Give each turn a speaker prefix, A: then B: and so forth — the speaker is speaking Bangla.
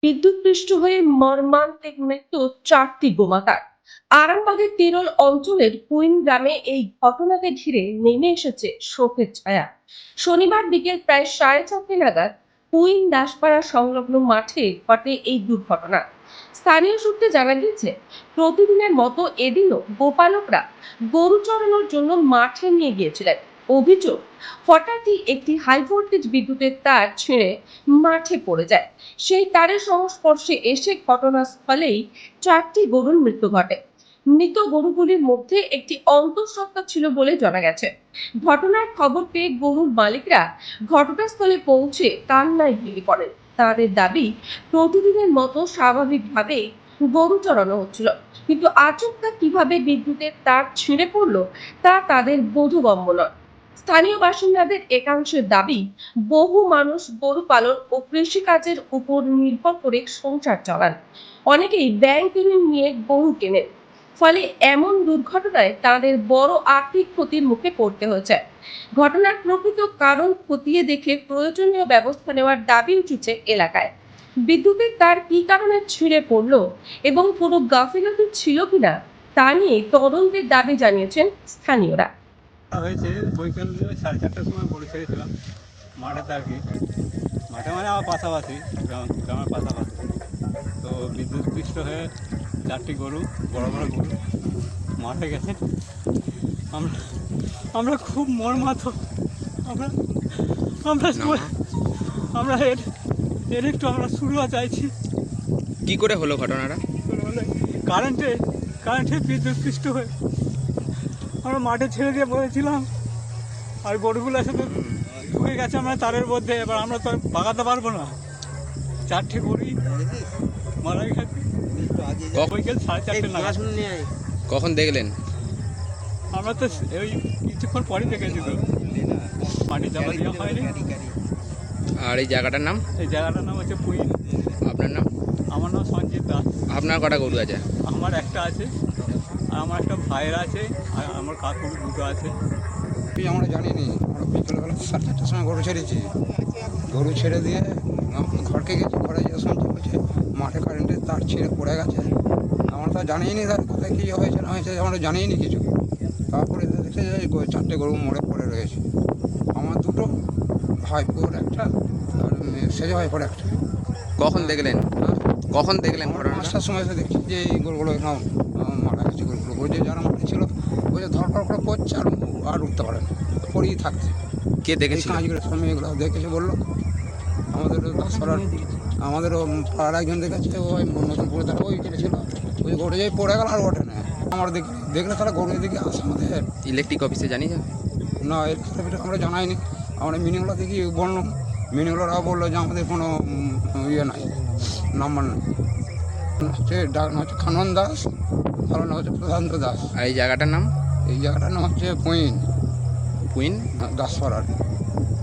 A: বিদ্যুৎপৃষ্ট হয়ে মর্মান্তিক মৃত্যু 4টি গোমাতার। আরামবাগের তিরোল অঞ্চলের কুইন গ্রামে এই ঘটনাকে ঘিরে নেমে এসেছে শোকের ছায়া। শনিবার বিকেল প্রায় 4:30 নাগাদ কুইন দাসপাড়া সংলগ্ন মাঠে ঘটে এই দুর্ঘটনা। স্থানীয় সূত্রে জানা গিয়েছে, প্রতিদিনের মতো এদিনও গোপালকরা গরু চড়ানোর জন্য মাঠে নিয়ে গিয়েছিলেন। অভিযোগ, হঠাৎই একটি হাই ভোল্টেজ বিদ্যুতের তার ছিঁড়ে মাঠে পড়ে যায়। সেই তারের সংস্পর্শে এসে ঘটনাস্থলেই 4টি গরুর মৃত্যু ঘটে। মৃত গরুগুলির মধ্যে একটি অন্তঃসত্ত্বা ছিল বলে জানা গেছে। ঘটনার খবর পেয়ে গরুর মালিকরা ঘটনাস্থলে পৌঁছে কান্নায় ভেঙে পড়েন। তাদের দাবি, প্রতিদিনের মতো স্বাভাবিকভাবে গরু চড়ানো হচ্ছিল, কিন্তু আচমকা কিভাবে বিদ্যুতের তার ছিঁড়ে পড়লো তা তাদের বোধগম্য নয়। স্থানীয় বাসিন্দাদের একাংশের দাবি, বহু মানুষ গরু পালন ও কৃষিকাজের উপর নির্ভর করে সংসার চালান। অনেকেই ব্যাংক ঋণ নিয়ে গরু কেনেন, ফলে এমন দুর্ঘটনায় তাদের বড় আর্থিক ক্ষতির মুখে পড়তে হয়েছে। ঘটনার প্রকৃত কারণ খতিয়ে দেখে প্রয়োজনীয় ব্যবস্থা নেওয়ার দাবি উঠেছে এলাকায়। বিদ্যুতের তার কী কারণে ছিঁড়ে পড়লো এবং কোনো গাফিলতি ছিল কিনা তা নিয়ে তদন্তের দাবি জানিয়েছেন স্থানীয়রা।
B: হয়েছে বৈকাল 4:30টার সময় গরু ছেড়েছিলাম মাঠেতে আর কি। মাঠে মানে আমার পাশাপাশি গ্রামের পাশাপাশি। তো বিদ্যুৎপৃষ্ট হয়ে 4টি গরু, বড় বড় গরু মাঠে গেছে। আমরা আমরা খুব মর্মাহত। আমরা আমরা আমরা এর একটু আমরা শুরুয়া চাইছি।
C: কি করে হলো ঘটনাটা?
B: কারেন্টে বিদ্যুৎপৃষ্ট হয়ে আমরা মাঠে ছেড়ে দিয়ে বলেছিলাম, আর গরুগুলো সাথে ঢুকে গেছে আমরা তারের মধ্যে। এবার আমরা তো বাগাতে পারবো না, 4টে গরুই মারা গেছে। বিকেল 4:30 নাগাদ।
C: কখন দেখলেন?
B: আমরা তো ওই কিছুক্ষণ পরই দেখেছি, তো মাটি চাপা দেওয়া হয়নি।
C: আর এই জায়গাটার নাম?
B: এই জায়গাটার নাম হচ্ছে কুইন।
C: আপনার নাম?
B: আমার নাম সঞ্জিত দাস।
C: আপনার কটা গরু আছে?
B: আমার একটা আছে, আর আমার একটা ভাইয়ের আছে, আর আমার কাকুর দুটো আছে।
D: আমরা জানিনি, আমরা বিকেলবেলা 4:30টার সময় গরু ছেড়েছি। গরু ছেড়ে দিয়ে ঘরকে গেছি, ঘরে যে শুনতে হচ্ছে মাঠে কারেন্টের তার ছিঁড়ে পড়ে গেছে। আমরা তো জানিনি তার কোথায় কী হয়েছে না হয়েছে, আমরা জানিনি কিছু। তারপরে দেখতে যাই 4টে গরু মরে পড়ে রয়েছে। আমার দুটো, ভাইপোর একটা, আর সেজে ভাইপোর একটা।
C: কখন দেখলেন? কখন দেখলেন ঘটনাটা?
D: 5টার সময় এসে দেখছি যে এই গরুগুলো এখানে মারা গেছে। গরুগুলো ওই যে যারা মাঠে ছিল ওই যে ধরপড় করে পড়ছে, আর উঠতে পারে না, পড়েই থাকছে।
C: কে দেখেছিল?
D: কাজগুলো সব মেয়েগুলো দেখেছে বললো। আমাদেরও পাড়ার একজন দেখেছে, ওই নতুন পড়ে তারা ওই কেটেছিল, ওই গরু যাই পড়ে গেল আর ওঠে না। আমার দেখলে তারা গরুর দিকে আসে আমাদের।
C: ইলেকট্রিক অফিসে জানিয়েছেন?
D: না, এর ক্ষেত্রে আমরা জানাইনি। আমরা মিনিগুলো দেখি বললাম, মিনিগুলোরাও বললো যে আমাদের কোনো ইয়ে নাই, নাম্বার নেই। ডাক নাম হচ্ছে খানন দাস, তার নাম হচ্ছে প্রশান্ত দাস।
C: আর এই জায়গাটার নাম?
D: এই জায়গাটার নাম হচ্ছে কুইন
C: কুইন
D: দাসপাড়ার।